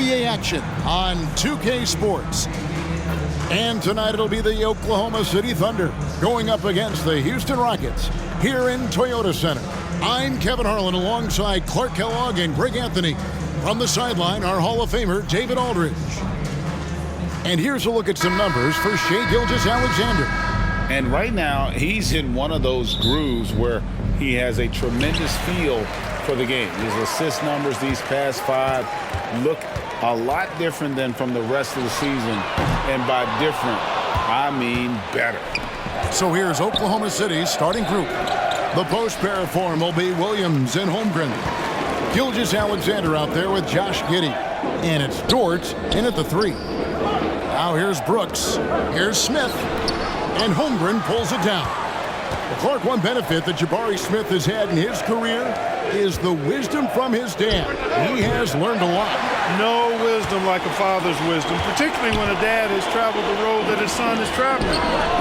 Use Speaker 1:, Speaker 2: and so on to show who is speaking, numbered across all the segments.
Speaker 1: NBA action on 2K Sports. And tonight it'll be the Oklahoma City Thunder going up against the Houston Rockets here in Toyota Center. I'm Kevin Harlan alongside Clark Kellogg and Greg Anthony. From the sideline, our Hall of Famer, David Aldridge. And here's a look at some numbers for Shai Gilgeous-Alexander.
Speaker 2: And right now, he's in one of those grooves where he has a tremendous feel for the game. His assist numbers these past 5 look a lot different than from the rest of the season. And by different, I mean better.
Speaker 1: So here's Oklahoma City's starting group. The post pair form will be Williams and Holmgren. Gilgeous-Alexander out there with Josh Giddey. And it's Dort in at the 3. Now here's Brooks. Here's Smith. And Holmgren pulls it down. Well, Clark, one benefit that Jabari Smith has had in his career is the wisdom from his dad. He has learned a lot.
Speaker 3: No wisdom like a father's wisdom, particularly when a dad has traveled the road that his son is traveling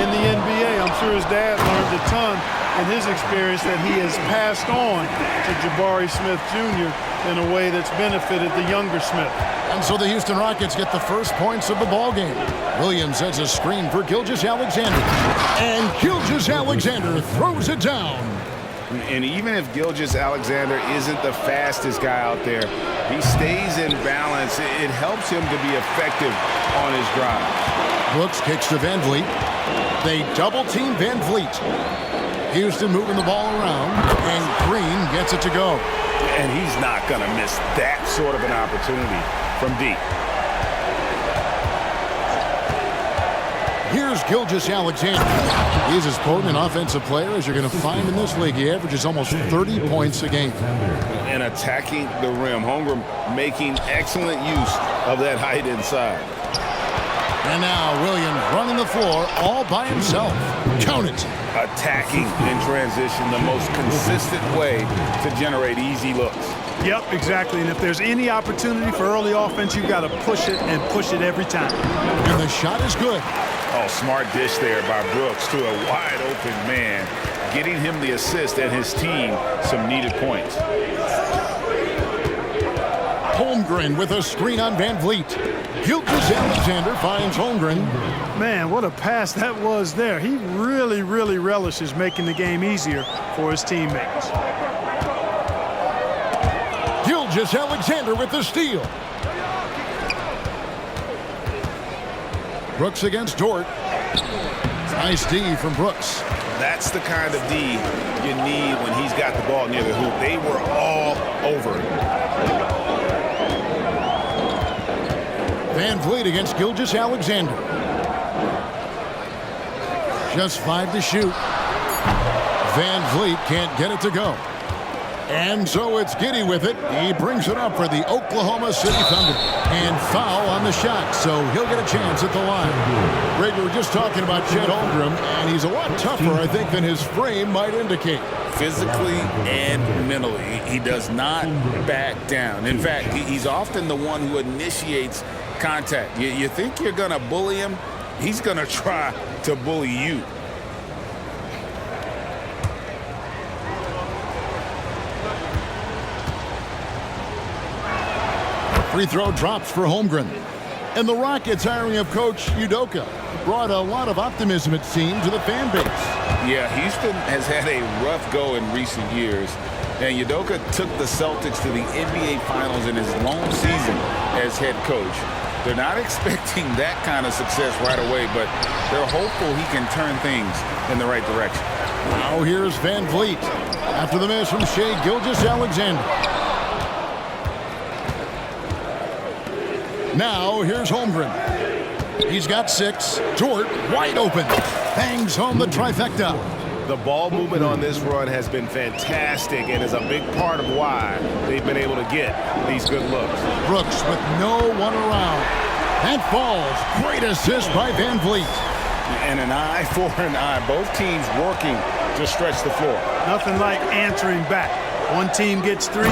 Speaker 3: in the NBA. I'm sure his dad learned a ton in his experience that he has passed on to Jabari Smith Jr. in a way that's benefited the younger Smith.
Speaker 1: And so the Houston Rockets get the first points of the ballgame. Williams sets a screen for Gilgeous-Alexander. And Gilgeous-Alexander throws it down.
Speaker 2: And even if Gilgeous-Alexander isn't the fastest guy out there, he stays in balance. It helps him to be effective on his drive.
Speaker 1: Brooks kicks to Van Vliet. They double-team Van Vliet. Houston moving the ball around, and Green gets it to go.
Speaker 2: And he's not going to miss that sort of an opportunity from deep.
Speaker 1: Here's Gilgeous-Alexander. He's as potent an offensive player as you're going to find in this league. He averages almost 30 points a game.
Speaker 2: And attacking the rim. Holmgren making excellent use of that height inside.
Speaker 1: And now Williams running the floor all by himself. Count it.
Speaker 2: Attacking in transition, the most consistent way to generate easy looks.
Speaker 3: Yep, exactly. And if there's any opportunity for early offense, you've got to push it and push it every time.
Speaker 1: And the shot is good.
Speaker 2: Oh, smart dish there by Brooks to a wide open man, getting him the assist and his team some needed points.
Speaker 1: Holmgren with a screen on Van Vliet. Gilgeous-Alexander finds Holmgren.
Speaker 3: Man, what a pass that was there. He really, really relishes making the game easier for his teammates.
Speaker 1: Gilgeous-Alexander with the steal. Brooks against Dort. Nice D from Brooks.
Speaker 2: That's the kind of D you need when he's got the ball near the hoop. They were all over it.
Speaker 1: Van Vliet against Gilgeous-Alexander. Just 5 to shoot. Van Vliet can't get it to go. And so it's Giddey with it. He brings it up for the Oklahoma City Thunder. And foul on the shot, so he'll get a chance at the line. Greg, we were just talking about Chet Holmgren, and he's a lot tougher, I think, than his frame might indicate.
Speaker 2: Physically and mentally, he does not back down. In fact, he's often the one who initiates contact. You think you're going to bully him? He's going to try to bully you.
Speaker 1: Free throw drops for Holmgren. And the Rockets hiring of Coach Udoka brought a lot of optimism, it seemed, to the fan base.
Speaker 2: Yeah, Houston has had a rough go in recent years. And Udoka took the Celtics to the NBA Finals in his lone season as head coach. They're not expecting that kind of success right away, but they're hopeful he can turn things in the right direction.
Speaker 1: Now here's Van Vliet after the miss from Shai Gilgeous-Alexander. Now here's Holmgren. He's got 6. Dort wide open. Bangs home the trifecta.
Speaker 4: The ball movement on this run has been fantastic and is a big part of why they've been able to get these good looks.
Speaker 1: Brooks with no one around. That falls. Great assist by Van Vliet.
Speaker 2: And an eye for an eye. Both teams working to stretch the floor.
Speaker 3: Nothing like answering back. One team gets 3,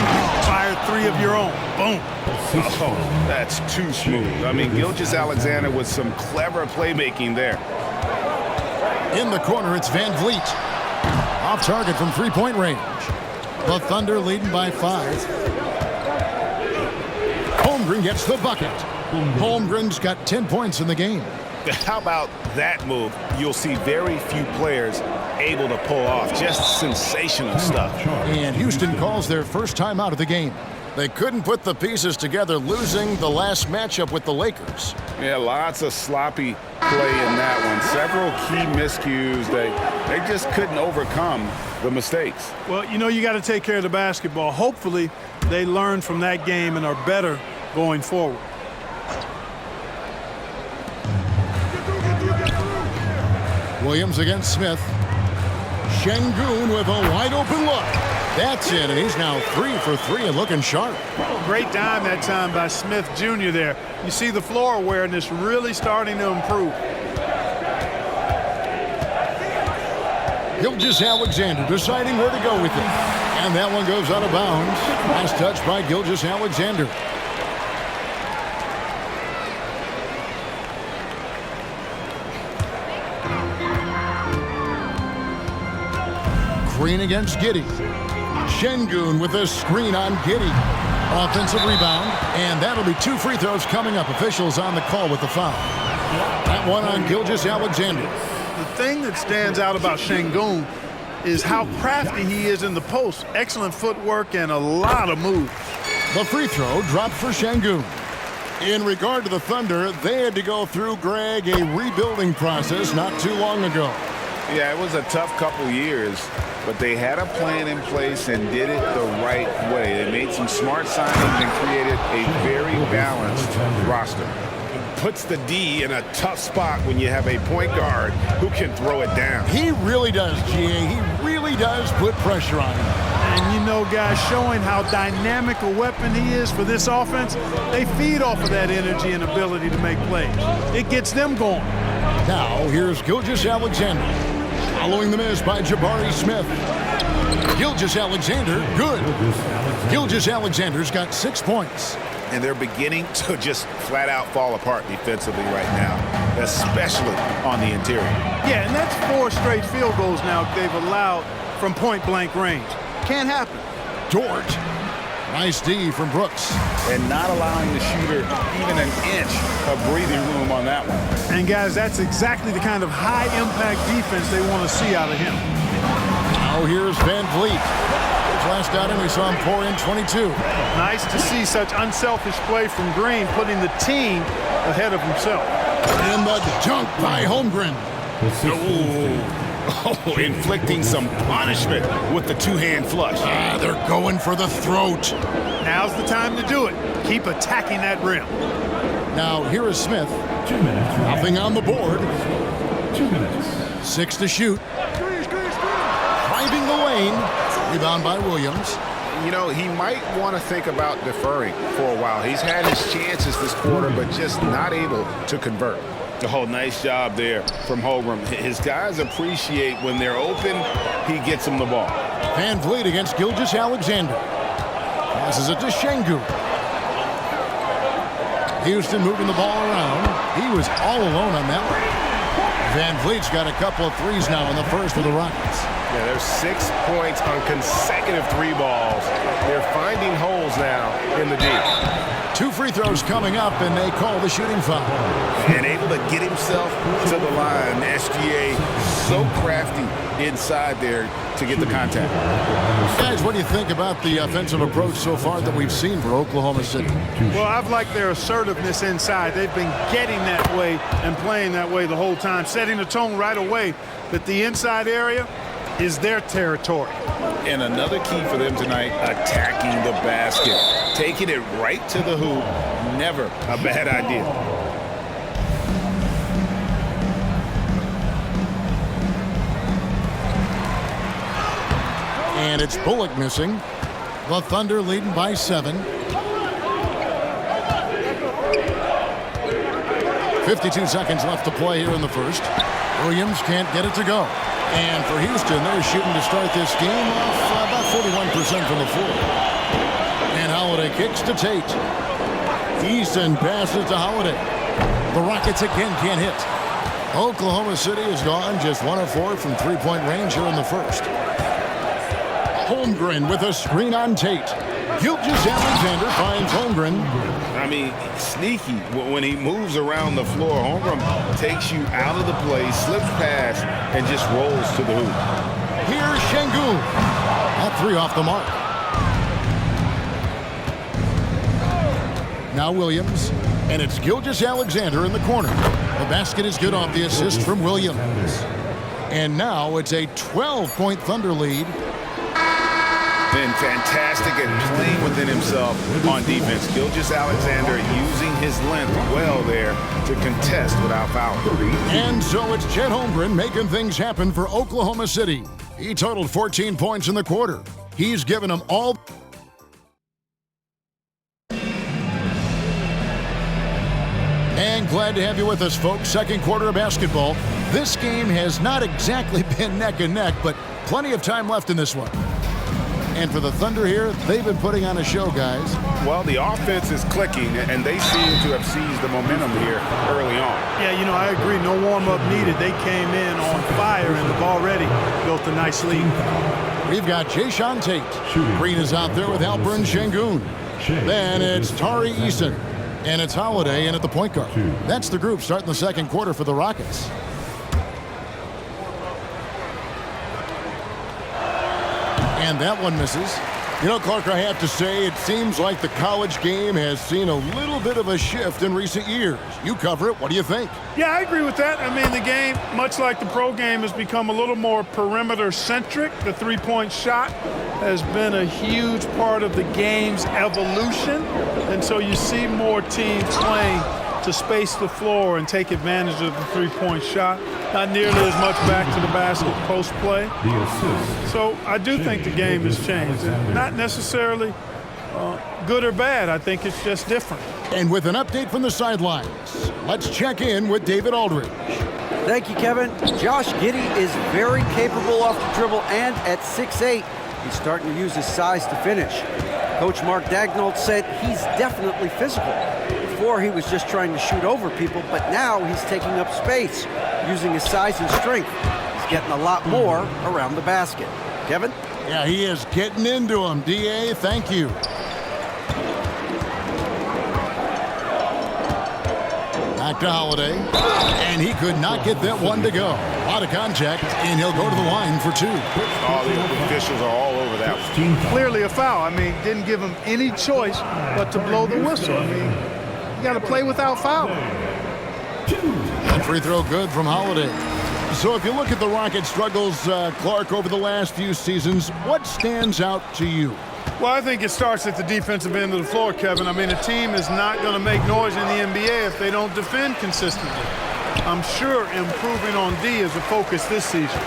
Speaker 3: fire 3 of your own. Boom.
Speaker 4: Oh, that's too smooth. I mean, Gilgeous-Alexander with some clever playmaking there.
Speaker 1: In the corner, it's Van Vliet. Off target from three-point range. The Thunder leading by 5. Holmgren gets the bucket. Holmgren's got 10 points in the game.
Speaker 4: How about that move? You'll see very few players able to pull off. Just sensational stuff.
Speaker 1: And Houston calls their first time out of the game. They couldn't put the pieces together, losing the last matchup with the Lakers.
Speaker 2: Yeah, lots of sloppy play in that one. Several key miscues. They just couldn't overcome the mistakes.
Speaker 3: Well, you know, you got to take care of the basketball. Hopefully, they learn from that game and are better going forward.
Speaker 1: Williams against Smith. Şengün with a wide-open look. That's it, and he's now 3 for 3 and looking sharp.
Speaker 3: Great dime that time by Smith Jr. there. You see the floor awareness really starting to improve.
Speaker 1: Gilgeous-Alexander deciding where to go with it. And that one goes out of bounds. Nice touch by Gilgeous-Alexander. Green against Giddey. Şengün with a screen on Giddey. Offensive rebound, and that'll be 2 free throws coming up. Officials on the call with the foul. That one on Gilgeous-Alexander.
Speaker 3: The thing that stands out about Şengün is how crafty he is in the post. Excellent footwork and a lot of moves.
Speaker 1: The free throw dropped for Şengün. In regard to the Thunder, they had to go through, Greg, a rebuilding process not too long ago.
Speaker 2: Yeah, it was a tough couple years, but they had a plan in place and did it the right way. They made some smart signings and created a very balanced roster.
Speaker 4: Puts the D in a tough spot when you have a point guard who can throw it down.
Speaker 1: He really does, G.A. He really does put pressure on him.
Speaker 3: And you know, guys, showing how dynamic a weapon he is for this offense, they feed off of that energy and ability to make plays. It gets them going.
Speaker 1: Now, here's Gilgeous-Alexander. Following the miss by Jabari Smith. Gilgeous-Alexander, good. Gilgeous-Alexander's got 6 points.
Speaker 4: And they're beginning to just flat out fall apart defensively right now, especially on the interior.
Speaker 3: Yeah, and that's 4 straight field goals now they've allowed from point-blank range. Can't happen.
Speaker 1: Dort. Nice D from Brooks.
Speaker 2: And not allowing the shooter even an inch of breathing room on that one.
Speaker 3: And, guys, that's exactly the kind of high-impact defense they want to see out of him.
Speaker 1: Now here's Van Vliet. His last outing, we saw him pour in 22.
Speaker 3: Nice to see such unselfish play from Green, putting the team ahead of himself.
Speaker 1: And the dunk by Holmgren.
Speaker 4: Oh, inflicting some punishment with the two-hand flush.
Speaker 1: They're going for the throat.
Speaker 3: Now's the time to do it. Keep attacking that rim.
Speaker 1: Now here is Smith.
Speaker 5: 2 minutes.
Speaker 1: Nothing on the board.
Speaker 5: 2 minutes.
Speaker 1: 6 to shoot. Driving the lane. Rebound by Williams.
Speaker 4: You know, he might want to think about deferring for a while. He's had his chances this quarter, but just not able to convert.
Speaker 2: Oh, nice job there from Holmgren. His guys appreciate when they're open, he gets them the ball.
Speaker 1: Van Vliet against Gilgeous-Alexander. Passes it to Şengün. Houston moving the ball around. He was all alone on that one. Van Vliet's got a couple of threes now in the first for the Rockets.
Speaker 4: Yeah, there's 6 points on consecutive 3 balls. They're finding holes now in the D.
Speaker 1: 2 free throws coming up, and they call the shooting foul.
Speaker 2: And able to get himself to the line. SGA so crafty inside there to get the contact.
Speaker 1: Guys, what do you think about the offensive approach so far that we've seen for Oklahoma City?
Speaker 3: Well, I've liked their assertiveness inside. They've been getting that way and playing that way the whole time, setting the tone right away that the inside area is their territory.
Speaker 2: And another key for them tonight, attacking the basket. Taking it right to the hoop, never a bad idea.
Speaker 1: And it's Bullock missing. The Thunder leading by 7. 52 seconds left to play here in the first. Williams can't get it to go. And for Houston, they're shooting to start this game off about 41% from the floor. And Holiday kicks to Tate. Easton passes to Holiday. The Rockets again can't hit. Oklahoma City is gone just 1 of 4 from three-point range here in the first. Holmgren with a screen on Tate. Gilgeous Alexander finds Holmgren.
Speaker 2: I mean, sneaky. When he moves around the floor, Holmgren takes you out of the play, slips past, and just rolls to the hoop.
Speaker 1: Here's Şengün. That three off the mark. Now Williams, and it's Gilgeous Alexander in the corner. The basket is good off the assist from Williams. And now it's a 12-point Thunder lead.
Speaker 2: Been fantastic at playing within himself on defense. Gilgeous Alexander using his length well there to contest without foul.
Speaker 1: And so it's Chet Holmgren making things happen for Oklahoma City. He totaled 14 points in the quarter. He's given them all. And glad to have you with us, folks. Second quarter of basketball. This game has not exactly been neck and neck, but plenty of time left in this one. And for the Thunder here, they've been putting on a show, guys.
Speaker 2: Well, the offense is clicking, and they seem to have seized the momentum here early on.
Speaker 3: Yeah, you know, I agree. No warm-up needed. They came in on fire and have already built a nice lead.
Speaker 1: We've got Jae'Sean Tate. Green is out there with Alperen Şengün. Then it's Tari Eason. And it's Holiday in at the point guard. That's the group starting the second quarter for the Rockets. And that one misses. You know, Clark, I have to say, it seems like the college game has seen a little bit of a shift in recent years. You cover it. What do you think?
Speaker 3: Yeah, I agree with that. I mean, the game, much like the pro game, has become a little more perimeter-centric. The three-point shot has been a huge part of the game's evolution. And so you see more teams playing to space the floor and take advantage of the three-point shot. Not nearly as much back to the basket post play. So I do think the game has changed. Not necessarily good or bad. I think it's just different.
Speaker 1: And with an update from the sidelines, let's check in with David Aldridge.
Speaker 6: Thank you, Kevin. Josh Giddey is very capable off the dribble, and at 6'8", he's starting to use his size to finish. Coach Mark Daigneault said he's definitely physical. Before, he was just trying to shoot over people, but now he's taking up space, using his size and strength. He's getting a lot more around the basket. Kevin?
Speaker 1: Yeah, he is getting into him. D.A., thank you. Back to Holiday, and he could not get that one to go. A lot of contact, and he'll go to the line for two.
Speaker 2: All the officials are all over that one.
Speaker 3: Clearly a foul. I mean, didn't give him any choice but to blow the whistle. I mean, you got to play without fouling.
Speaker 1: And free throw good from Holiday. So if you look at the Rockets' struggles, Clark, over the last few seasons, what stands out to you?
Speaker 3: Well, I think it starts at the defensive end of the floor, Kevin. I mean, a team is not going to make noise in the NBA if they don't defend consistently. I'm sure improving on D is a focus this season.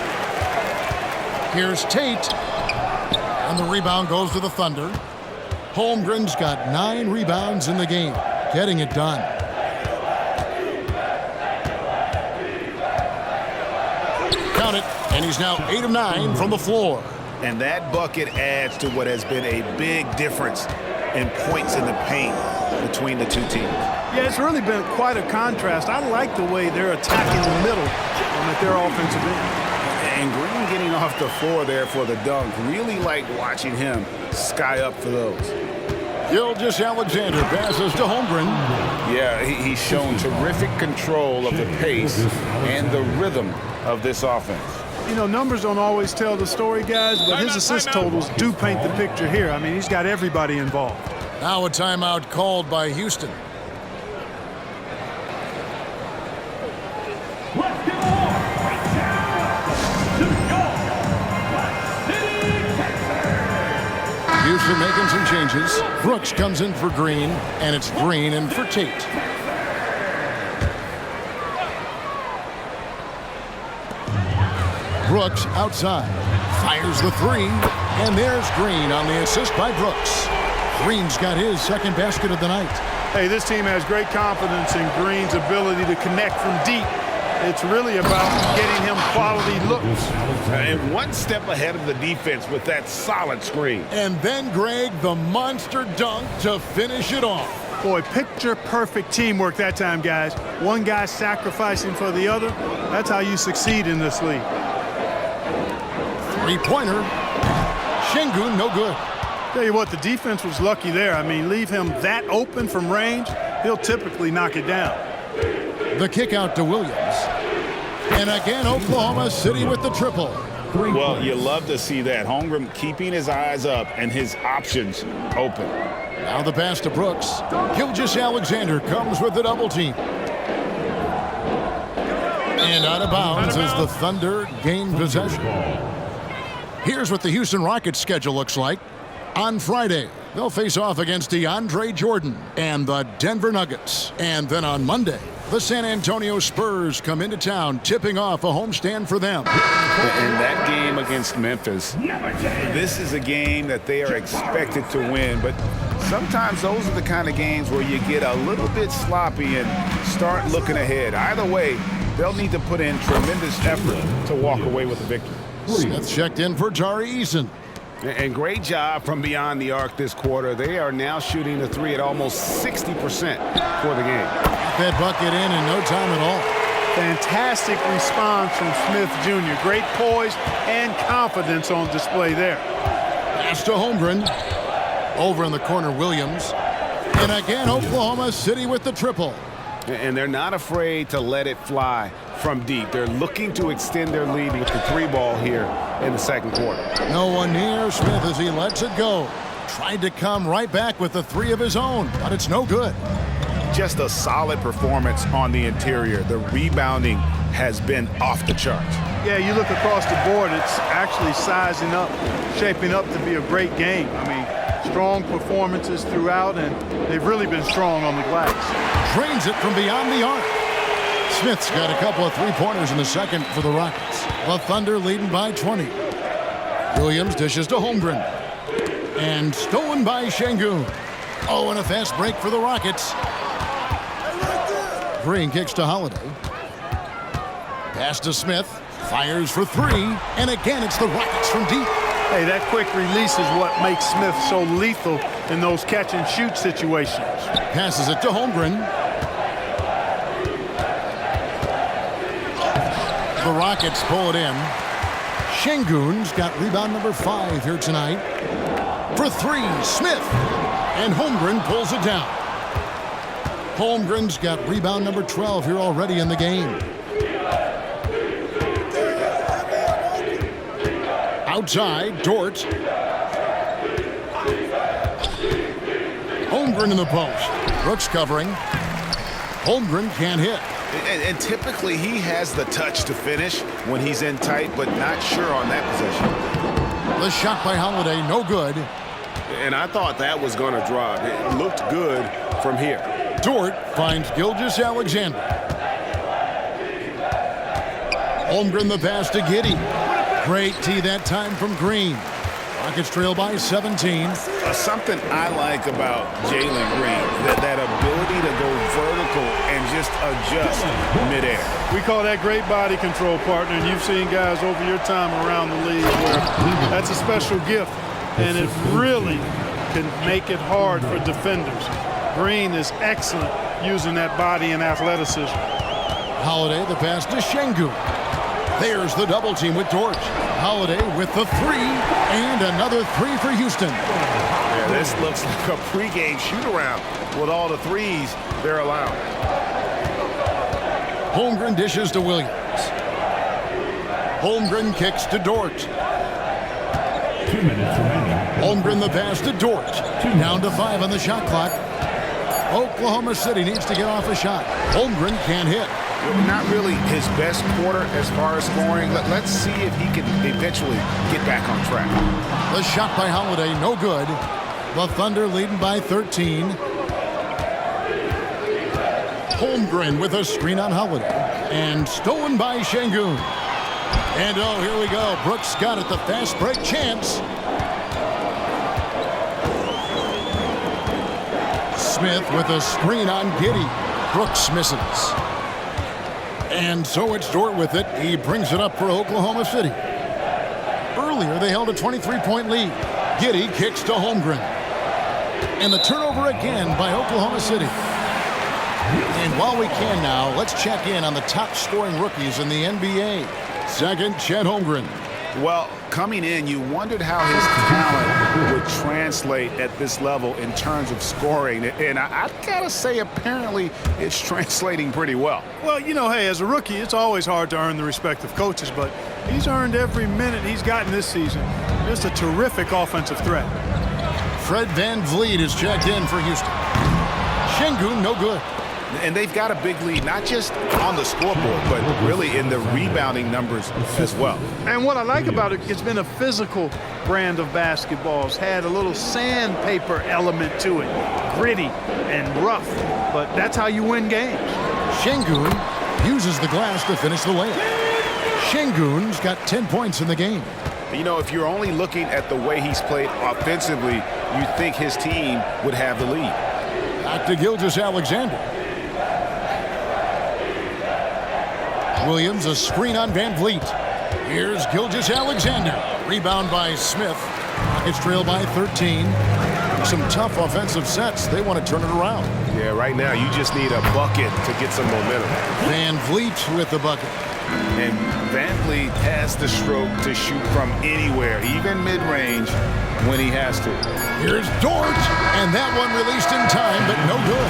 Speaker 1: Here's Tate. And the rebound goes to the Thunder. Holmgren's got 9 rebounds in the game, getting it done. Count it, and he's now 8 of 9 from the floor.
Speaker 2: And that bucket adds to what has been a big difference in points in the paint between the two teams.
Speaker 3: Yeah, it's really been quite a contrast. I like the way they're attacking the middle at their offensive end.
Speaker 2: And Green getting off the floor there for the dunk. Really like watching him sky up for those.
Speaker 1: Gilgeous Alexander passes to Holmgren.
Speaker 2: Yeah, he's shown terrific control of the pace and the rhythm of this offense.
Speaker 3: You know, numbers don't always tell the story, guys, but his assist totals do paint the picture here. I mean, he's got everybody involved.
Speaker 1: Now a timeout called by Houston. Houston making some changes. Brooks comes in for Green, and it's Green in for Tate. Brooks outside, fires the three, and there's Green on the assist by Brooks. Green's got his second basket of the night.
Speaker 3: Hey, this team has great confidence in Green's ability to connect from deep. It's really about getting him quality looks.
Speaker 2: And one step ahead of the defense with that solid screen.
Speaker 1: And then, Greg, the monster dunk to finish it off.
Speaker 3: Boy, picture-perfect teamwork that time, guys. One guy sacrificing for the other. That's how you succeed in this league.
Speaker 1: Three-pointer. Şengün, no good.
Speaker 3: Tell you what, the defense was lucky there. I mean, leave him that open from range, he'll typically knock it down.
Speaker 1: The kick out to Williams. And again, Oklahoma City with the triple.
Speaker 2: Well, you love to see that. Holmgren keeping his eyes up and his options open.
Speaker 1: Now the pass to Brooks. Gilgeous-Alexander comes with the double team. And out of bounds as the Thunder gain possession. Here's what the Houston Rockets schedule looks like. On Friday, they'll face off against DeAndre Jordan and the Denver Nuggets. And then on Monday, the San Antonio Spurs come into town, tipping off a homestand for them.
Speaker 2: And that game against Memphis, this is a game that they are expected to win, but sometimes those are the kind of games where you get a little bit sloppy and start looking ahead. Either way, they'll need to put in tremendous effort to walk away with a victory.
Speaker 1: Smith checked in for Tari Eason.
Speaker 4: And great job from beyond the arc this quarter. They are now shooting the three at almost 60% for the game.
Speaker 1: That bucket in no time at all.
Speaker 3: Fantastic response from Smith Jr. Great poise and confidence on display there.
Speaker 1: Pass to Holmgren. Over in the corner, Williams. And again, Oklahoma City with the triple.
Speaker 4: And they're not afraid to let it fly from deep. They're looking to extend their lead with the three ball here in the second quarter.
Speaker 1: No one near Smith as he lets it go. Tried to come right back with the three of his own, but it's no good.
Speaker 2: Just a solid performance on the interior. The rebounding has been off the charts.
Speaker 3: Yeah, you look across the board, it's actually sizing up, shaping up to be a great game. I mean, strong performances throughout, and they've really been strong on the glass.
Speaker 1: Drains it from beyond the arc. Smith's got a couple of three-pointers in the second for the Rockets. The Thunder leading by 20. Williams dishes to Holmgren. And stolen by Şengün. Oh, and a fast break for the Rockets. Green kicks to Holiday. Pass to Smith. Fires for three. And again, it's the Rockets from deep.
Speaker 3: Hey, that quick release is what makes Smith so lethal in those catch-and-shoot situations.
Speaker 1: Passes it to Holmgren. The Rockets pull it in. Şengün's got rebound number 5 here tonight. For three, Smith. And Holmgren pulls it down. Holmgren's got rebound number 12 here already in the game. Outside, Dort. Holmgren in the post. Brooks covering. Holmgren can't hit.
Speaker 2: And typically he has the touch to finish when he's in tight, but not sure on that possession.
Speaker 1: The shot by Holiday, no good.
Speaker 4: And I thought that was going to drop. It looked good from here.
Speaker 1: Dort finds Gilgeous-Alexander. Holmgren the pass to Giddey. Great tee that time from Green. Rockets trail by 17.
Speaker 2: Something I like about Jalen Green, that ability to go vertical and just adjust midair.
Speaker 3: We call that great body control, partner, and you've seen guys over your time around the league where that's a special gift, and it really can make it hard for defenders. Green is excellent using that body and athleticism.
Speaker 1: Holiday the pass to Şengün. There's the double team with Dort. Holiday with the three, and another three for Houston.
Speaker 4: Yeah, this looks like a pregame shoot-around with all the threes they're allowing.
Speaker 1: Holmgren dishes to Williams. Holmgren kicks to Dort.
Speaker 5: 2 minutes remaining.
Speaker 1: Holmgren the pass to Dort. Down to 5 on the shot clock. Oklahoma City needs to get off a shot. Holmgren can't hit.
Speaker 2: Not really his best quarter as far as scoring. Let's see if he can eventually get back on track.
Speaker 1: The shot by Holiday, no good. The Thunder leading by 13. Holmgren with a screen on Holiday. And stolen by Şengün. And oh, here we go. Brooks got it, the fast break chance. Smith with a screen on Giddey. Brooks misses. And so it's Dort with it. He brings it up for Oklahoma City. Earlier, they held a 23-point lead. Giddey kicks to Holmgren. And the turnover again by Oklahoma City. And while we can now, let's check in on the top scoring rookies in the NBA. Second, Chet Holmgren.
Speaker 2: Well, coming in, you wondered how his talent would translate at this level in terms of scoring. And I gotta say, apparently, it's translating pretty well.
Speaker 3: Well, you know, hey, as a rookie, it's always hard to earn the respect of coaches, but he's earned every minute he's gotten this season. Just a terrific offensive threat.
Speaker 1: Fred VanVleet is checked in for Houston. Şengün, no good.
Speaker 2: And they've got a big lead, not just on the scoreboard, but really in the rebounding numbers as well.
Speaker 3: And what I like about it, it's been a physical brand of basketball. It's had a little sandpaper element to it, gritty and rough, but that's how you win games.
Speaker 1: Şengün uses the glass to finish the layup. Şengün's got 10 points in the game.
Speaker 2: You know, if you're only looking at the way he's played offensively, you think his team would have the lead.
Speaker 1: Back to Gilgeous-Alexander. Williams, a screen on VanVleet. Here's Gilgeous-Alexander. Rebound by Smith. Rockets trail by 13. Some tough offensive sets. They want to turn it around.
Speaker 4: Yeah, right now you just need a bucket to get some momentum.
Speaker 1: VanVleet with the bucket.
Speaker 2: And VanVleet has the stroke to shoot from anywhere, even mid-range, when he has to.
Speaker 1: Here's Dort, and that one released in time, but no good.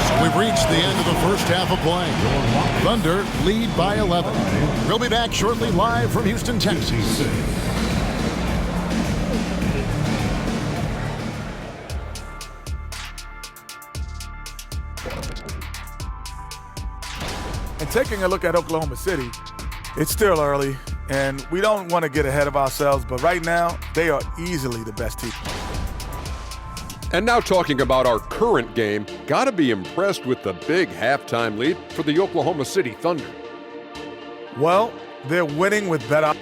Speaker 1: So we've reached the end of the first half of play. Thunder lead by 11. We'll be back shortly live from Houston, Texas.
Speaker 7: And taking a look at Oklahoma City, it's still early, and we don't want to get ahead of ourselves, but right now, they are easily the best team.
Speaker 8: And now talking about our current game, gotta be impressed with the big halftime lead for the Oklahoma City Thunder.
Speaker 7: Well, they're winning with better.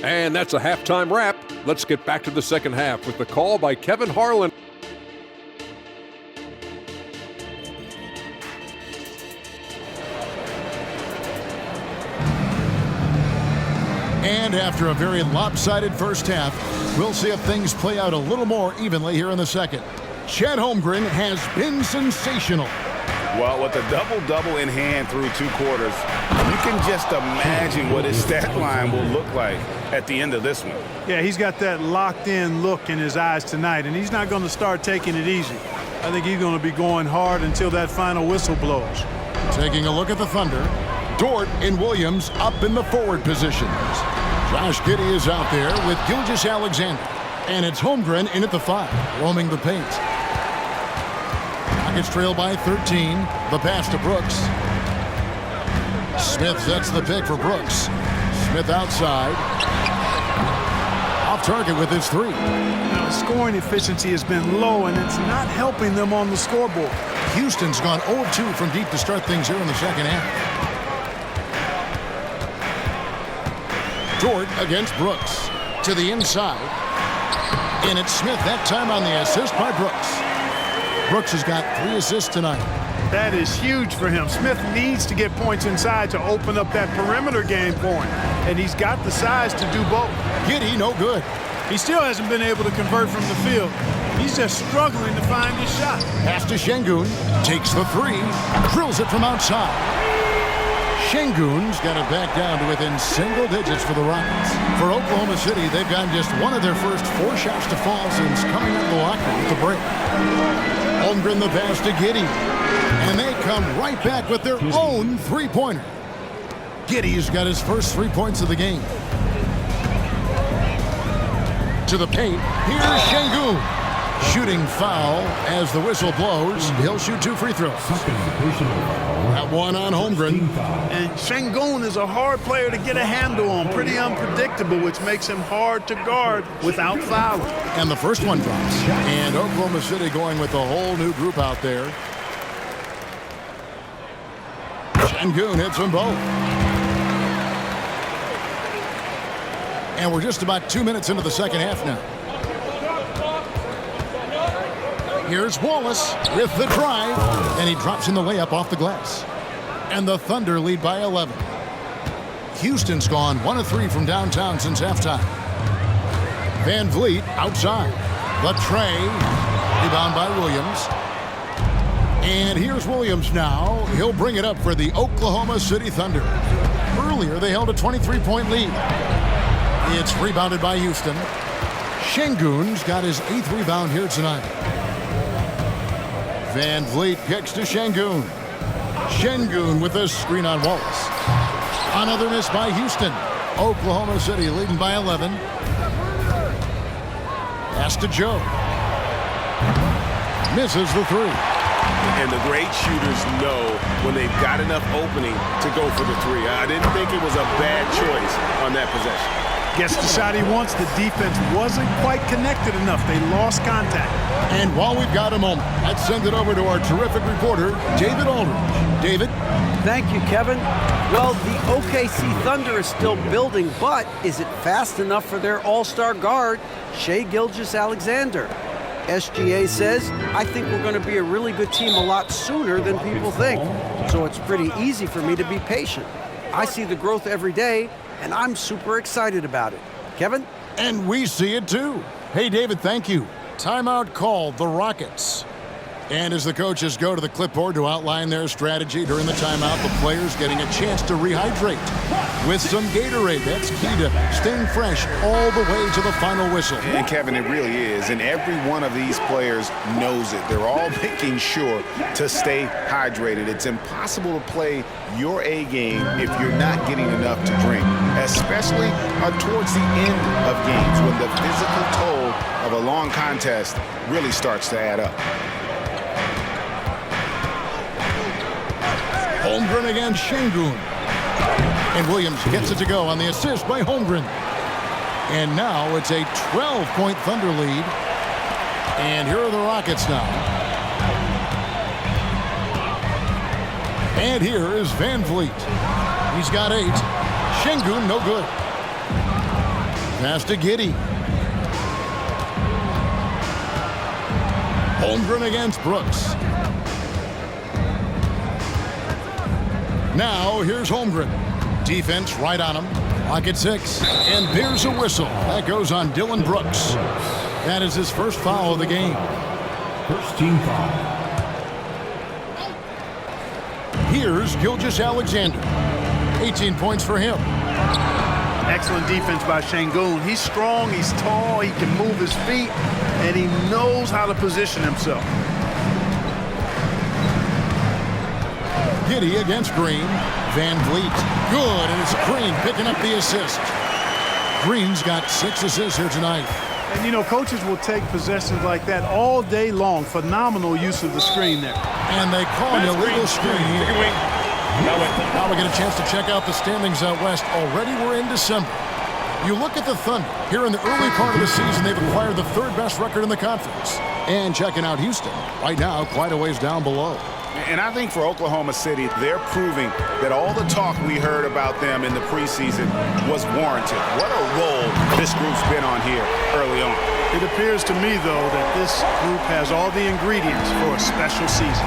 Speaker 8: And that's a halftime wrap. Let's get back to the second half with the call by Kevin Harlan.
Speaker 1: And after a very lopsided first half, we'll see if things play out a little more evenly here in the second. Chet Holmgren has been sensational.
Speaker 2: Well, with a double-double in hand through 2 quarters, you can just imagine what his stat line will look like at the end of this one.
Speaker 3: Yeah, he's got that locked-in look in his eyes tonight, and he's not going to start taking it easy. I think he's going to be going hard until that final whistle blows.
Speaker 1: Taking a look at the Thunder, Dort and Williams up in the forward positions. Josh Giddey is out there with Gilgeous-Alexander. And it's Holmgren in at the 5, roaming the paint. Rockets trail by 13. The pass to Brooks. Smith sets the pick for Brooks. Smith outside. Off target with his 3.
Speaker 3: Now, scoring efficiency has been low, and it's not helping them on the scoreboard.
Speaker 1: Houston's gone 0 of 2 from deep to start things here in the second half. Dort against Brooks. To the inside. And it's Smith that time on the assist by Brooks. Brooks has got 3 assists tonight.
Speaker 3: That is huge for him. Smith needs to get points inside to open up that perimeter game for him. And he's got the size to do both.
Speaker 1: Giddey, no good.
Speaker 3: He still hasn't been able to convert from the field. He's just struggling to find his shot.
Speaker 1: Pass to Şengün. Takes the 3. Drills it from outside. Şengün's got it back down to within single digits for the Rockets. For Oklahoma City, they've gotten just one of their first 4 shots to fall since coming out of the locker room at the break. Holmgren the pass to Giddey. And they come right back with their own 3-pointer. Giddey's got his first 3 points of the game. To the paint. Here's Şengün. Shooting foul as the whistle blows. He'll shoot 2 free throws. That one on Holmgren.
Speaker 3: And Şengün is a hard player to get a handle on. Pretty unpredictable, which makes him hard to guard without fouling.
Speaker 1: And the first one drops. And Oklahoma City going with a whole new group out there. Şengün hits them both. And we're just about 2 minutes into the second half now. Here's Wallace with the drive, and he drops in the layup off the glass. And the Thunder lead by 11. Houston's gone 1 of 3 from downtown since halftime. VanVleet outside. The tray, rebound by Williams. And here's Williams now. He'll bring it up for the Oklahoma City Thunder. Earlier, they held a 23-point lead. It's rebounded by Houston. Şengün's got his 8th rebound here tonight. Van Vliet kicks to Şengün. Şengün with a screen on Wallace. Another miss by Houston. Oklahoma City leading by 11. Pass to Joe. Misses the 3.
Speaker 4: And the great shooters know when they've got enough opening to go for the 3. I didn't think it was a bad choice on that possession.
Speaker 3: Gets the shot he wants. The defense wasn't quite connected enough. They lost contact.
Speaker 1: And while we've got a moment, let's send it over to our terrific reporter, David Aldridge. David?
Speaker 6: Thank you, Kevin. Well, the OKC Thunder is still building, but is it fast enough for their all-star guard, Shai Gilgeous-Alexander? SGA says, I think we're going to be a really good team a lot sooner than people think. So it's pretty easy for me to be patient. I see the growth every day, and I'm super excited about it. Kevin?
Speaker 1: And we see it too. Hey, David, thank you. Timeout called, the Rockets. And as the coaches go to the clipboard to outline their strategy during the timeout, the players getting a chance to rehydrate with some Gatorade. That's key to staying fresh all the way to the final whistle.
Speaker 2: And Kevin, it really is. And every one of these players knows it. They're all making sure to stay hydrated. It's impossible to play your A game if you're not getting enough to drink, especially towards the end of games when the physical toll of a long contest really starts to add up.
Speaker 1: Holmgren against Şengün. And Williams gets it to go on the assist by Holmgren. And now it's a 12-point Thunder lead. And here are the Rockets now. And here is Van Vliet. He's got 8. Şengün, no good. Pass to Giddey. Holmgren against Brooks. Now, here's Holmgren. Defense right on him. Clock at 6. And there's a whistle. That goes on Dillon Brooks. That is his first foul of the game.
Speaker 5: First team foul.
Speaker 1: Here's Gilgeous-Alexander. 18 points for him.
Speaker 3: Excellent defense by Şengün. He's strong, he's tall, he can move his feet, and he knows how to position himself.
Speaker 1: Giddey against Green. Van Vliet. Good, and it's Green picking up the assist. Green's got 6 assists here tonight.
Speaker 3: And, you know, coaches will take possessions like that all day long. Phenomenal use of the screen there.
Speaker 1: And they call an illegal screen here. Now we get a chance to check out the standings out west. Already we're in December. You look at the Thunder. Here in the early part of the season, they've acquired the 3rd best record in the conference. And checking out Houston. Right now, quite a ways down below.
Speaker 2: And I think for Oklahoma City, they're proving that all the talk we heard about them in the preseason was warranted. What a role this group's been on here early on.
Speaker 3: It appears to me, though, that this group has all the ingredients for a special season.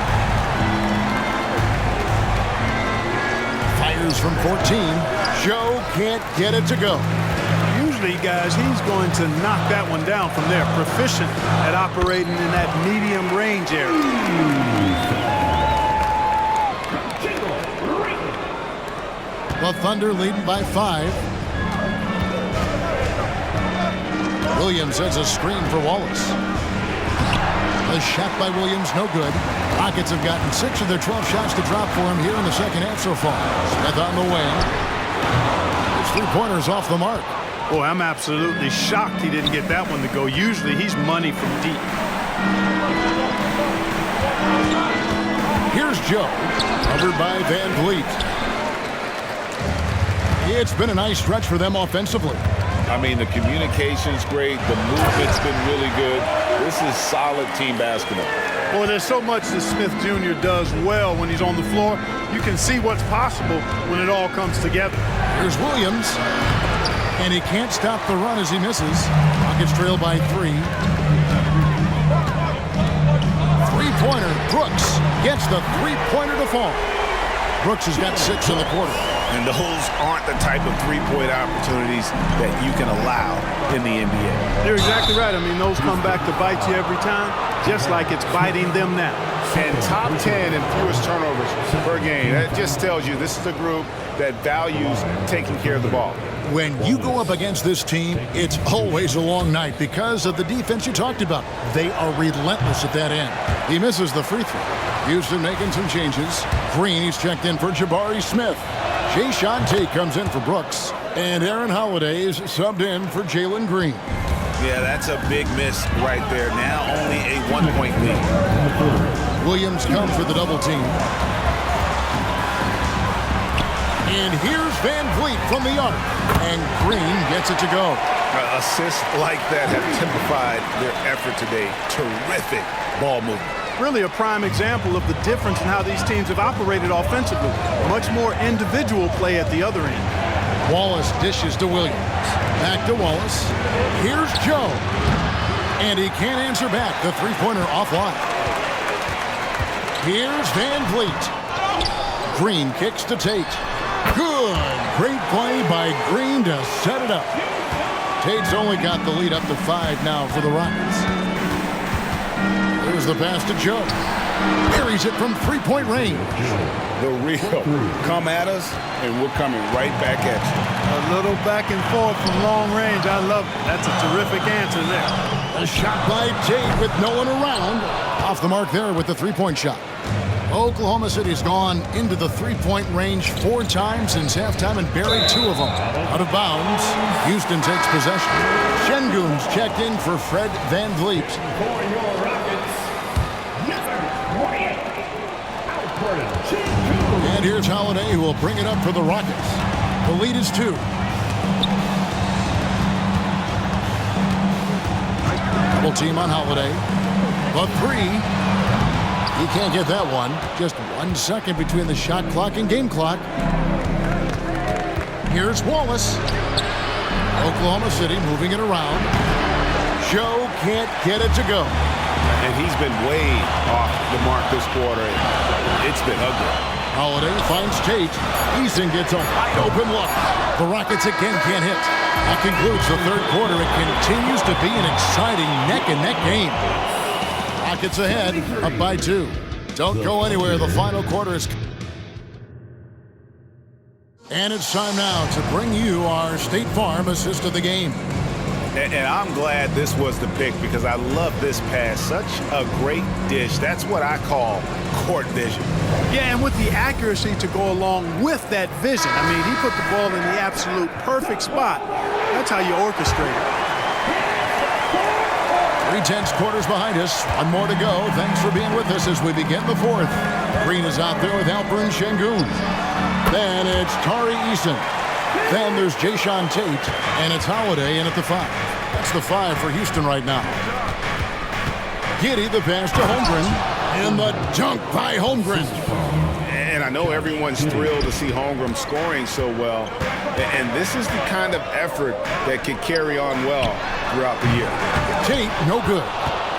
Speaker 1: Fires from 14. Joe can't get it to go.
Speaker 3: Usually, guys, he's going to knock that one down from there. Proficient at operating in that medium range area.
Speaker 1: The Thunder leading by 5. Williams has a screen for Wallace. The shot by Williams, no good. Rockets have gotten 6 of their 12 shots to drop for him here in the second half so far. Smith on the wing. His 3-pointers off the mark.
Speaker 3: Boy, I'm absolutely shocked he didn't get that one to go. Usually he's money from deep.
Speaker 1: Here's Joe, covered by Van Vliet. It's been a nice stretch for them offensively.
Speaker 2: I mean, the communication's great. The movement's been really good. This is solid team basketball.
Speaker 3: Boy, there's so much that Smith Jr. does well when he's on the floor. You can see what's possible when it all comes together.
Speaker 1: Here's Williams. And he can't stop the run as he misses. Rockets trail by 3. Three-pointer. Brooks gets the three-pointer to fall. Brooks has got 6 in the quarter.
Speaker 4: And those aren't the type of three-point opportunities that you can allow in the NBA.
Speaker 3: You're exactly right. I mean, those come back to bite you every time. just like it's biting them now.
Speaker 2: And top 10 in fewest turnovers per game. That just tells you this is a group that values taking care of the ball.
Speaker 1: When you go up against this team, it's always a long night because of the defense you talked about. They are relentless at that end. He misses the free throw. Houston making some changes. Green, he's checked in for Jabari Smith. Jayshawn Tate comes in for Brooks. And Aaron Holiday is subbed in for Jalen Green.
Speaker 2: Yeah, that's a big miss right there. Now only a 1-point lead.
Speaker 1: Williams comes for the double team. And here's Van Vliet from the arc. And Green gets it to go.
Speaker 2: Assists like that have typified their effort today. Terrific ball movement.
Speaker 3: Really a prime example of the difference in how these teams have operated offensively. Much more individual play at the other end.
Speaker 1: Wallace dishes to Williams. Back to Wallace. Here's Joe. And he can't answer back. The three-pointer offline. Here's Van Vliet. Green kicks to Tate. Good. Great play by Green to set it up. Tate's only got the lead up to 5 now for the Rockets. Here's the pass to Joe. Carries it from three-point range.
Speaker 2: The real. Come at us, and we're coming right back at you.
Speaker 3: A little back and forth from long range. I love it. That's a terrific answer there.
Speaker 1: A shot by Tate with no one around. Off the mark there with the three-point shot. Oklahoma City's gone into the three-point range 4 times since halftime and buried 2 of them. Out of bounds, Houston takes possession. Şengün's checked in for Fred Van Vliet. And here's Holiday, who will bring it up for the Rockets. The lead is 2. Double team on Holiday. The 3. He can't get that one. Just 1 second between the shot clock and game clock. Here's Wallace. Oklahoma City moving it around. Joe can't get it to go.
Speaker 2: And he's been way off the mark this quarter. It's been ugly.
Speaker 1: Holiday finds Tate. Eason gets a wide open look. The Rockets again can't hit. That concludes the third quarter. It continues to be an exciting neck-and-neck game. Rockets ahead, up by 2. Don't go anywhere. The final quarter is... And it's time now to bring you our State Farm assist of the game.
Speaker 2: And I'm glad this was the pick because I love this pass. Such a great dish. That's what I call court vision.
Speaker 3: Yeah, and with the accuracy to go along with that vision. I mean, he put the ball in the absolute perfect spot. That's how you orchestrate it.
Speaker 1: 3/10 quarters behind us. 1 more to go. Thanks for being with us as we begin the 4th. Green is out there with Alperen Şengün. Then it's Tari Eason. Then there's Jayshawn Tate. And it's Holiday in at the 5. That's the 5 for Houston right now. Giddey, the pass to Holmgren. And the dunk by Holmgren.
Speaker 2: And I know everyone's thrilled to see Holmgren scoring so well. And this is the kind of effort that could carry on well throughout the year.
Speaker 1: Tate, no good.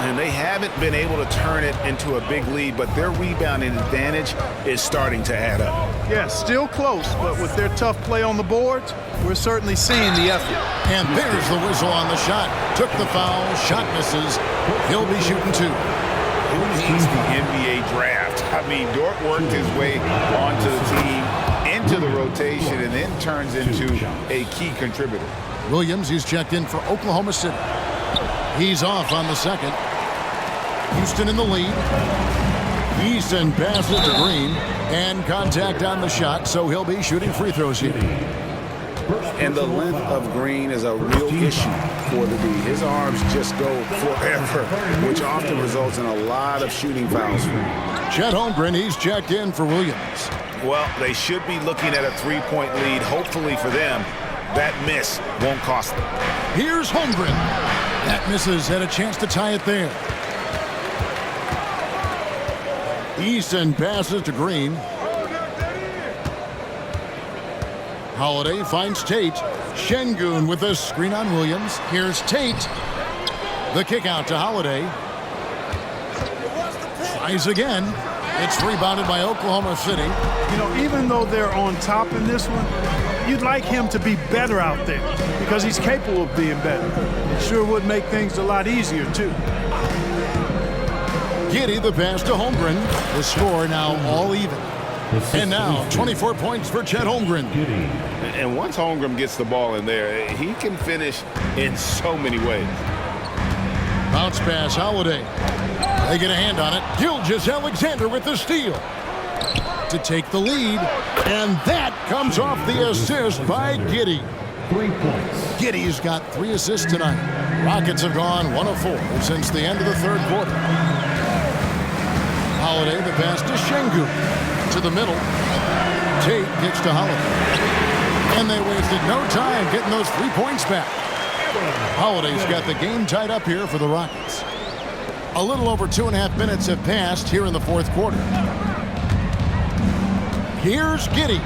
Speaker 2: And they haven't been able to turn it into a big lead, but their rebounding advantage is starting to add up.
Speaker 3: Yeah, still close, but with their tough play on the boards, we're certainly seeing the effort.
Speaker 1: And there's the whistle on the shot. Took the foul, shot misses. He'll be shooting 2.
Speaker 2: Who needs the NBA draft? I mean, Dort worked his way onto the team, into the rotation, and then turns into a key contributor.
Speaker 1: Williams, he's checked in for Oklahoma City. He's off on the second. Houston in the lead. Eason passes to Green. And contact on the shot, so he'll be shooting free throws here.
Speaker 2: And the length of Green is a real issue for the D. His arms just go forever, which often results in a lot of shooting fouls for him.
Speaker 1: Chet Holmgren, he's checked in for Williams.
Speaker 2: Well, they should be looking at a 3-point lead. Hopefully for them, that miss won't cost them.
Speaker 1: Here's Holmgren. That misses, had a chance to tie it there. Eason passes to Green. Holiday finds Tate. Şengün with a screen on Williams. Here's Tate. The kick out to Holiday. Tries again. It's rebounded by Oklahoma City.
Speaker 3: You know, even though they're on top in this one, you'd like him to be better out there because he's capable of being better. It sure would make things a lot easier, too.
Speaker 1: Giddey the pass to Holmgren. The score now all even. And now 24 points for Chet Holmgren.
Speaker 2: And once Holmgren gets the ball in there, he can finish in so many ways.
Speaker 1: Bounce pass, Holiday. They get a hand on it. Gilgeous-Alexander with the steal to take the lead. And that comes off the assist by Giddey.
Speaker 5: 3 points.
Speaker 1: Giddey's got 3 assists tonight. Rockets have gone 1 of 4 since the end of the third quarter. Holiday the pass to Şengün. To the middle. Tate gets to Holiday. And they wasted no time getting those 3 points back. Holiday's got the game tied up here for the Rockets. A little over 2.5 minutes have passed here in the fourth quarter. Here's Giddey.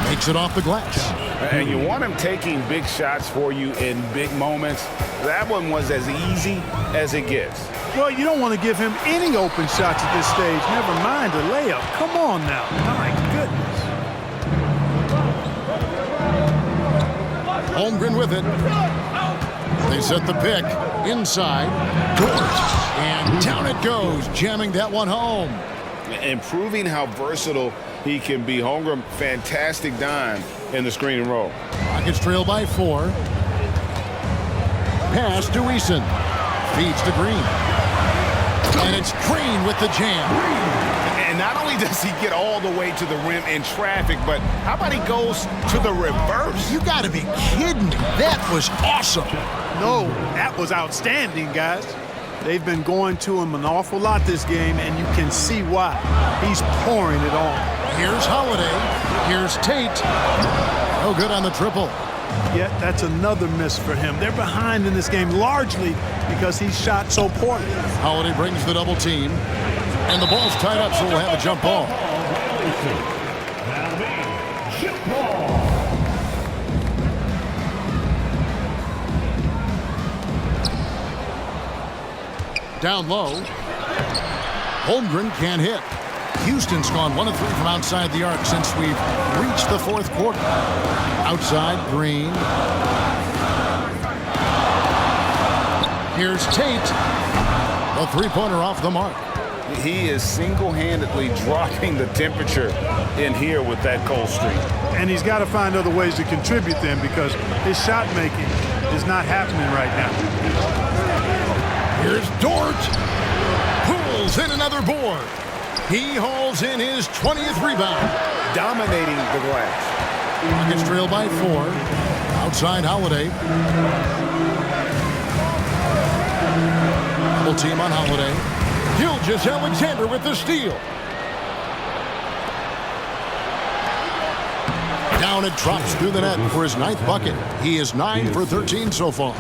Speaker 1: Takes it off the glass.
Speaker 2: And you want him taking big shots for you in big moments. That one was as easy as it gets.
Speaker 3: Well, you don't want to give him any open shots at this stage. Never mind a layup. Come on now. My goodness.
Speaker 1: Holmgren with it. They set the pick inside. Dort. And down it goes, jamming that one home.
Speaker 2: And proving how versatile he can be. Holmgren, fantastic dime in the screen and roll.
Speaker 1: Rockets trail by 4. Pass to Eason. Feeds to Green. And it's Green with the jam.
Speaker 2: And not only does he get all the way to the rim in traffic, but how about he goes to the reverse?
Speaker 1: You got to be kidding me. That was awesome.
Speaker 3: No, that was outstanding, guys. They've been going to him an awful lot this game, and you can see why. He's pouring it on.
Speaker 1: Here's Holiday. Here's Tate. No good on the triple.
Speaker 3: Yet that's another miss for him. They're behind in this game largely because he shot so poorly.
Speaker 1: Holiday brings the double team. And the ball's tied up, so we'll have a jump ball. Down low. Holmgren can't hit. Houston's gone 1 of 3 from outside the arc since we've reached the fourth quarter. Outside, Green. Here's Tate. A 3-pointer off the mark.
Speaker 2: He is single-handedly dropping the temperature in here with that cold streak.
Speaker 3: And he's got to find other ways to contribute then because his shot making is not happening right now.
Speaker 1: Here's Dort. Pulls in another board. He hauls in his 20th rebound.
Speaker 2: Dominating the glass.
Speaker 1: Rockets trail by 4. Outside Holiday. Double team on Holiday. Gilgeous-Alexander with the steal. Down it drops through the net for his 9th bucket. He is 9 for 13 so far.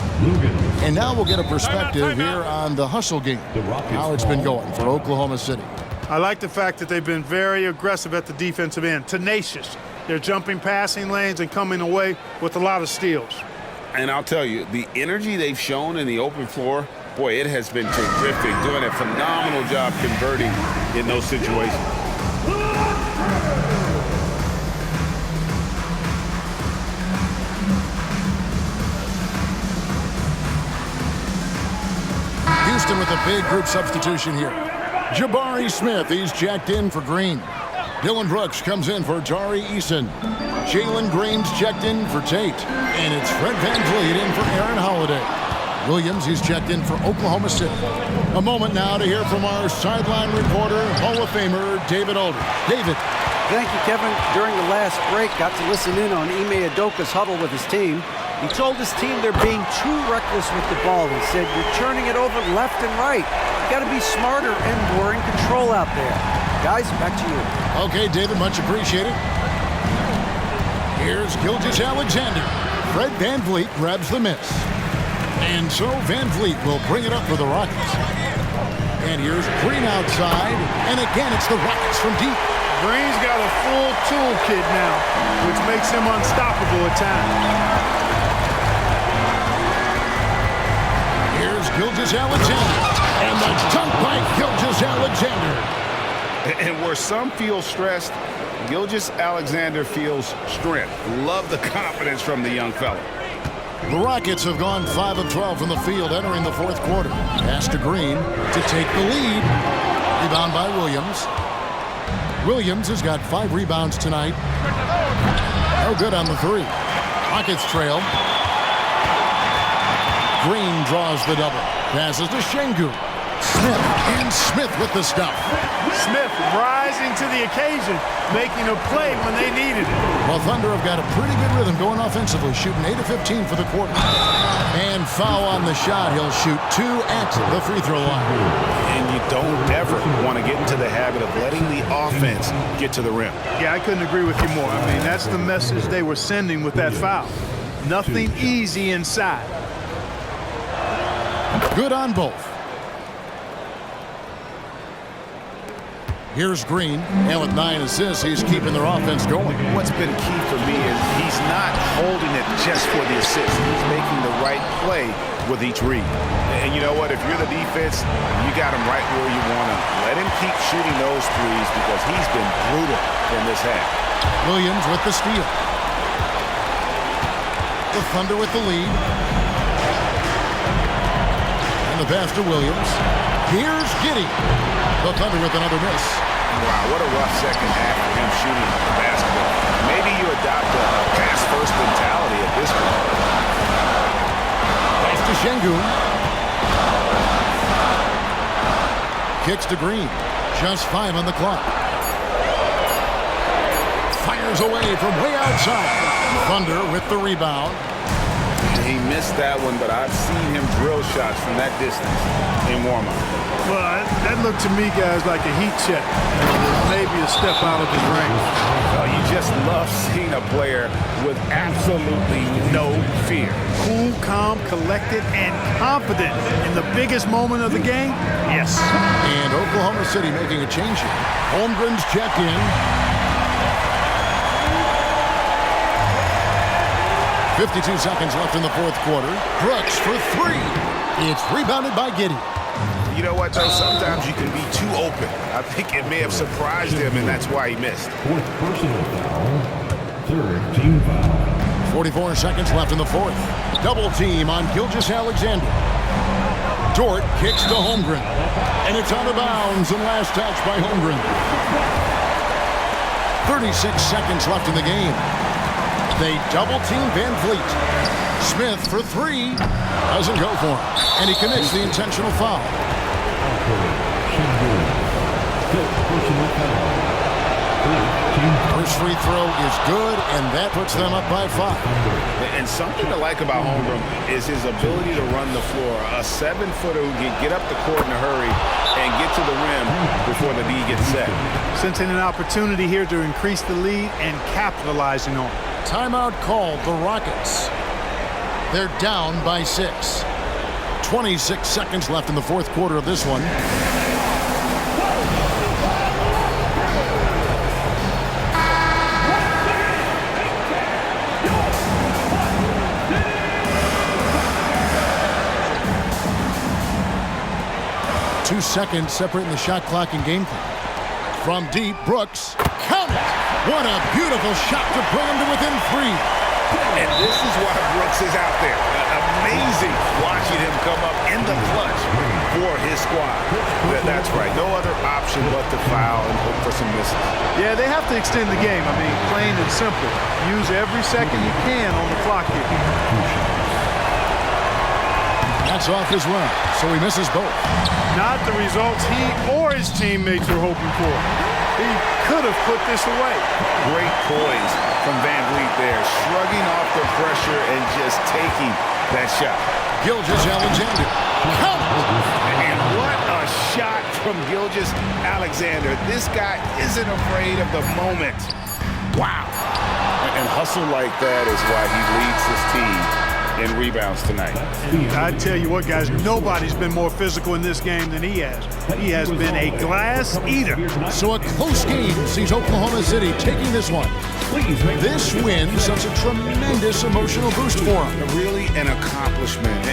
Speaker 1: And now we'll get a perspective here on the hustle game. How it's been going for Oklahoma City.
Speaker 3: I like the fact that they've been very aggressive at the defensive end, tenacious. They're jumping passing lanes and coming away with a lot of steals.
Speaker 2: And I'll tell you, the energy they've shown in the open floor, boy, it has been terrific, doing a phenomenal job converting in those situations.
Speaker 1: Houston with a big group substitution here. Jabari Smith, he's checked in for Green. Dylan Brooks comes in for Tari Eason. Jalen Green's checked in for Tate. And it's Fred VanVleet in for Aaron Holiday. Williams, he's checked in for Oklahoma City. A moment now to hear from our sideline reporter, Hall of Famer David Aldridge. David.
Speaker 6: Thank you, Kevin. During the last break, got to listen in on Ime Udoka's huddle with his team. He told his team they're being too reckless with the ball. He said, you're turning it over left and right. You got to be smarter and more in control out there. Guys, back to you.
Speaker 1: Okay, David, much appreciated. Here's Gilgeous-Alexander. Fred VanVleet grabs the miss. And so VanVleet will bring it up for the Rockets. And here's Green outside. And again, it's the Rockets from deep.
Speaker 3: Green's got a full toolkit now, which makes him unstoppable at times.
Speaker 1: Here's Gilgeous-Alexander. And the dunk by Gilgeous-Alexander.
Speaker 2: And where some feel stressed, Gilgeous-Alexander feels strength. Love the confidence from the young fella.
Speaker 1: The Rockets have gone 5 of 12 from the field entering the fourth quarter. Pass to Green to take the lead. Rebound by Williams. Williams has got 5 rebounds tonight. No good on the 3. Rockets trail. Green draws the double. Passes to Şengün. Smith, and Smith with the stuff.
Speaker 3: Smith rising to the occasion, making a play when they needed it.
Speaker 1: Well, Thunder have got a pretty good rhythm going offensively, shooting 8 of 15 for the quarter. And foul on the shot. He'll shoot 2 at the free throw line.
Speaker 4: And you don't ever want to get into the habit of letting the offense get to the rim.
Speaker 3: Yeah, I couldn't agree with you more. I mean, that's the message they were sending with that foul. Nothing easy inside.
Speaker 1: Good on both. Here's Green, and with 9 assists, he's keeping their offense going.
Speaker 4: What's been key for me is he's not holding it just for the assist. He's making the right play with each read. And you know what? If you're the defense, you got him right where you want him. Let him keep shooting those threes because he's been brutal in this half.
Speaker 1: Williams with the steal. The Thunder with the lead. And the pass to Williams. Here's Giddey. The Thunder with another miss.
Speaker 4: Wow, what a rough second half for him shooting the basketball. Maybe you adopt a pass-first mentality at this point.
Speaker 1: Pass to Şengün. Kicks to Green. Just 5 on the clock. Fires away from way outside. Thunder with the rebound.
Speaker 2: He missed that one, but I've seen him drill shots from that distance in warm-up.
Speaker 3: Well, that looked to me, guys, like a heat check. Maybe a step out of his range.
Speaker 2: Oh, you just love seeing a player with absolutely no fear.
Speaker 3: Cool, calm, collected, and confident in the biggest moment of the game? Yes.
Speaker 1: And Oklahoma City making a change here. Holmgren's checked in. 52 seconds left in the 4th quarter. Brooks for 3. It's rebounded by Giddey.
Speaker 4: You know what, though? Sometimes you can be too open. I think it may have surprised him, and that's why he missed.
Speaker 5: 4th personal foul. 3rd team foul.
Speaker 1: 44 seconds left in the 4th. Double team on Gilgeous-Alexander. Dort kicks to Holmgren. And it's out of bounds and last touch by Holmgren. 36 seconds left in the game. They double team Van Vliet. Smith for 3. Doesn't go for him. And he commits the intentional foul. First free throw is good, and that puts them up by 5.
Speaker 2: And something to like about Holmgren is his ability to run the floor. A 7-footer who can get up the court in a hurry and get to the rim before the D gets set.
Speaker 3: Sensing an opportunity here to increase the lead and capitalizing on it.
Speaker 1: Timeout called the Rockets. They're down by 6. 26 seconds left in the 4th quarter of this one. Two seconds separating the shot clock and game clock. From deep, Brooks. Count it! What a beautiful shot to bring him to within 3.
Speaker 2: And this is why Brooks is out there. Amazing watching him come up in the clutch for his squad. That's right. No other option but to foul and hope for some misses.
Speaker 3: Yeah, they have to extend the game. I mean, plain and simple. Use every second you can on the clock here.
Speaker 1: That's off as well, so he misses both.
Speaker 3: Not the results he or his teammates were hoping for. He could have put this away.
Speaker 2: Great poise from Van Vliet there, shrugging off the pressure and just taking that shot.
Speaker 1: Gilgeous-Alexander.
Speaker 2: And what a shot from Gilgeous-Alexander. This guy isn't afraid of the moment. Wow. And hustle like that is why he leads his team in rebounds tonight.
Speaker 3: I tell you what, guys, nobody's been more physical in this game than he has. He has been a glass eater.
Speaker 1: So a close game sees Oklahoma City taking this one. This win sets a tremendous emotional boost for him.
Speaker 2: Really an accomplishment.